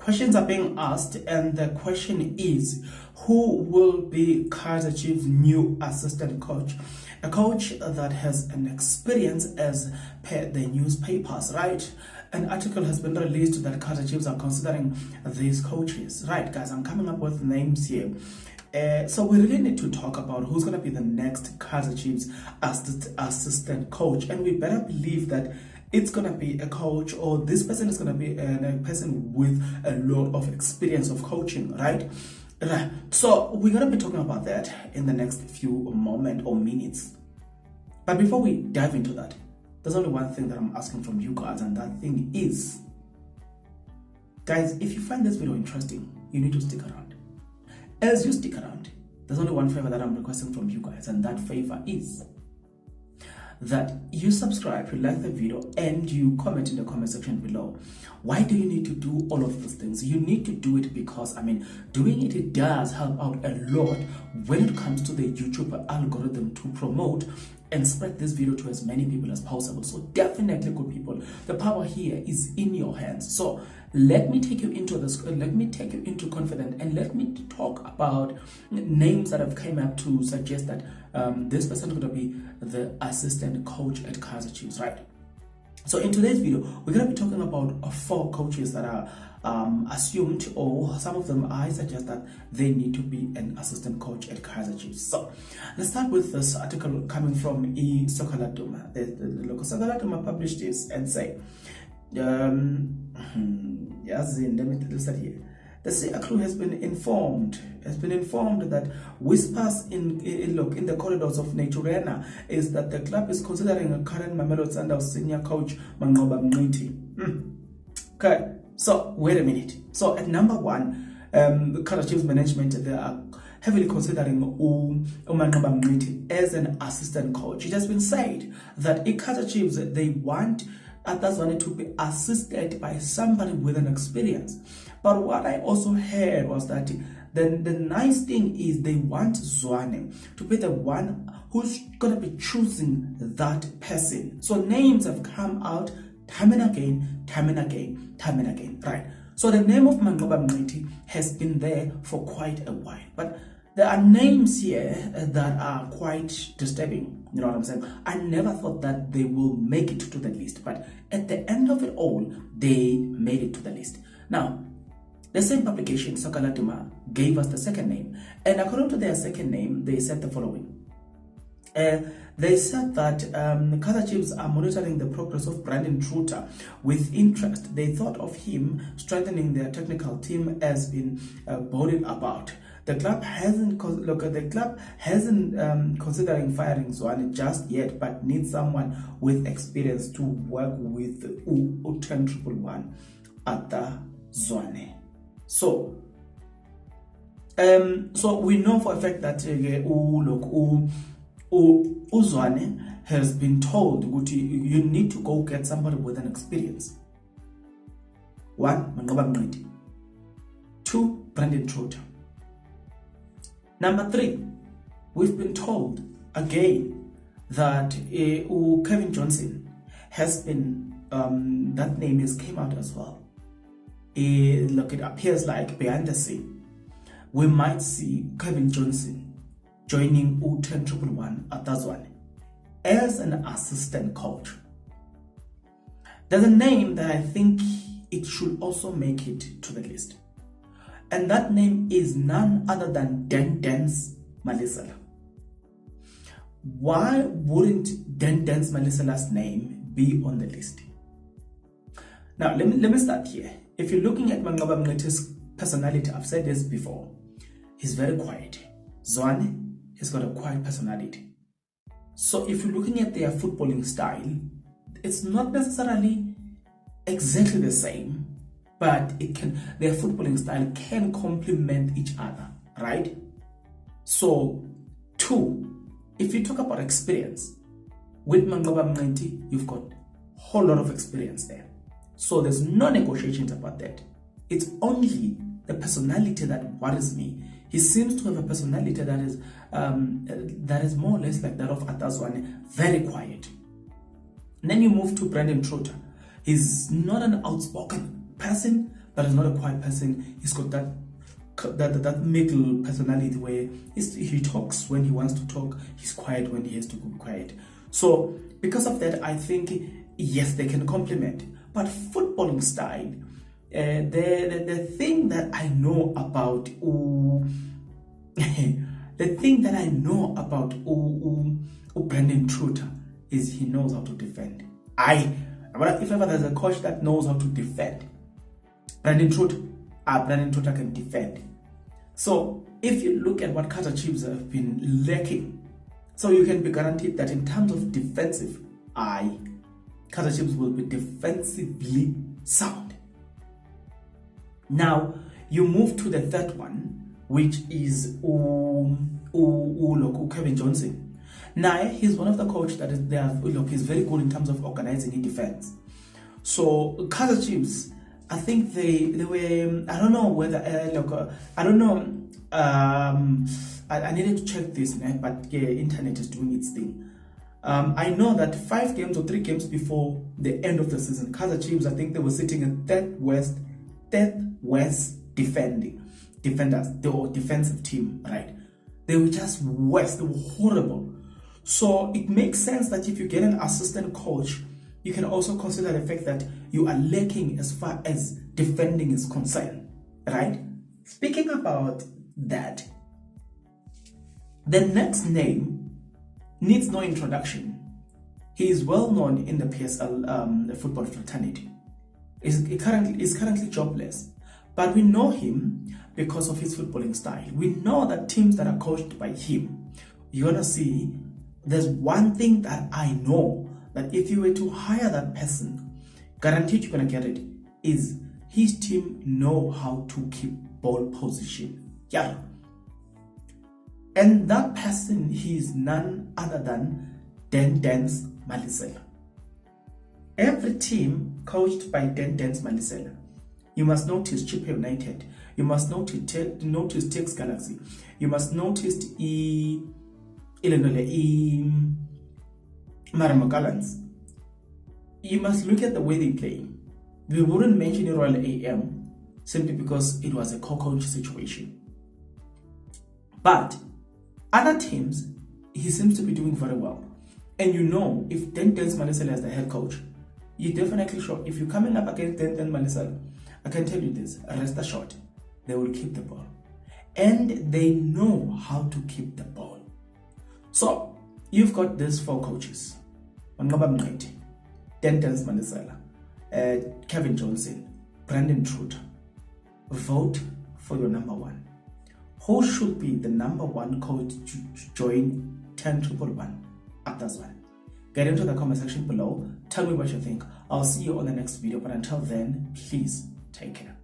Questions are being asked, and the question is, who will be Kaizer Chiefs' new assistant coach? A coach that has an experience as per the newspapers, right? An article has been released that Kaizer Chiefs are considering these coaches. Right, guys, I'm coming up with names here. So we really need to talk about who's going to be the next Kaizer Chiefs assistant coach. And we better believe that it's going to be a coach, or this person is going to be a person with a lot of experience of coaching, right? So we're going to be talking about that in the next few moments or minutes. But before we dive into that, there's only one thing that I'm asking from you guys, and that thing is, guys, if you find this video interesting, you need to stick around. As you stick around, there's only one favor that I'm requesting from you guys, and that favor is that you subscribe, you like the video, and you comment in the comment section below. Why do you need to do all of those things? You need to do it because, doing it does help out a lot when it comes to the YouTube algorithm to promote and spread this video to as many people as possible. So definitely, good people, the power here is in your hands. So let me take you into this, let me take you into confidence, and let me talk about names that have come up to suggest that this person is going to be the assistant coach at Kaizer Chiefs, right? So in today's video, we're going to be talking about 4 coaches that are assumed, or some of them I suggest that they need to be an assistant coach at Kaizer Chiefs. So let's start with this article coming from iSoccer Laduma. The local Soccer Laduma published this and say, let me start here. The SIA crew has been informed that whispers in the corridors of Naturena is that the club is considering a current Mamelodi Sundowns senior coach Manqoba Mngqithi. Okay, so wait a minute. So at number 1, the Kaizer Chiefs management, they are heavily considering Manqoba Mngqithi as an assistant coach. It has been said that in Kaizer Chiefs they want Atazwane to be assisted by somebody with an experience. But what I also heard was that the nice thing is they want Zwane to be the one who's going to be choosing that person. So names have come out time and again, right? So the name of Manqoba Mngqithi has been there for quite a while. But there are names here that are quite disturbing. You know what I'm saying? I never thought that they will make it to the list, but at the end of it all, they made it to the list. Now, the same publication, Soccer Laduma, gave us the second name. And according to their second name, they said the following. They said that Kaizer Chiefs are monitoring the progress of Brandon Truter with interest. They thought of him strengthening their technical team as been boarded about. The club hasn't considering firing Zwane just yet, but needs someone with experience to work with U1011 Atazwane. So we know for a fact that Zwane has been told you need to go get somebody with an experience. 1, Manqoba Mngqithi. 2, Brandon Truter. Number 3, we've been told again that Kevin Johnson has been, that name has came out as well. It appears like behind the scene, we might see Kevin Johnson joining U1011 Atazwane as an assistant coach. There's a name that I think it should also make it to the list. And that name is none other than Dendence Malisela. Why wouldn't Dendence Malisela's name be on the list? Now, let me start here. If you're looking at Manqoba Mngqithi's personality, I've said this before, he's very quiet. Zwane has got a quiet personality. So if you're looking at their footballing style, it's not necessarily exactly the same, but their footballing style can complement each other, right? So 2, if you talk about experience, with Manqoba Mngqithi, you've got a whole lot of experience there. So there's no negotiations about that. It's only the personality that worries me. He seems to have a personality that is more or less like that of Atazwane, very quiet. And then you move to Brandon Truter. He's not an outspoken person, but he's not a quiet person. He's got that middle personality where he talks when he wants to talk, he's quiet when he has to be quiet. So because of that, I think yes, they can complement. But footballing style, the thing that I know about the thing that I know about Brandon Truter is he knows how to defend. If ever there's a coach that knows how to defend, Brandon Truter can defend. So if you look at what Kaizer Chiefs have been lacking, so you can be guaranteed that in terms of defensive, Kaizer Chiefs will be defensively sound. Now you move to the third one, which is Kevin Johnson. Now he's one of the coaches that he's very good in terms of organizing in defense. So Kaizer Chiefs, I think they were, I don't know whether I don't know. I needed to check this, but yeah, internet is doing its thing. I know that 5 games or 3 games before the end of the season, Kaizer Chiefs, I think they were sitting at third worst defenders, the defensive team, right? They were just worst. They were horrible. So it makes sense that if you get an assistant coach, you can also consider the fact that you are lacking as far as defending is concerned, right? Speaking about that, the next name needs no introduction. He is well known in the PSL the football fraternity. Is currently jobless, but we know him because of his footballing style. We know that teams that are coached by him, you're gonna see. There's one thing that I know, that if you were to hire that person, guaranteed you're gonna get it, is his team know how to keep ball position. Yeah. And that person, he is none other than Dendence Malisela. Every team coached by Dendence Malisela, you must notice Chippa United, you must notice Tex Galaxy, you must notice Marimo Gallants. You must look at the way they play. We wouldn't mention Royal AM simply because it was a co-coach situation. But other teams, he seems to be doing very well. And you know, if Dendence Malisela is the head coach, you definitely sure. If you're coming up against Dendence Malisela, I can tell you this, rest assured, they will keep the ball. And they know how to keep the ball. So, you've got these 4 coaches. Dendence Malisela, Kevin Johnson, Brandon Truter. Vote for your number 1. Who should be the number 1 coach to join 10-111 at this one? Get into the comment section below. Tell me what you think. I'll see you on the next video. But until then, please take care.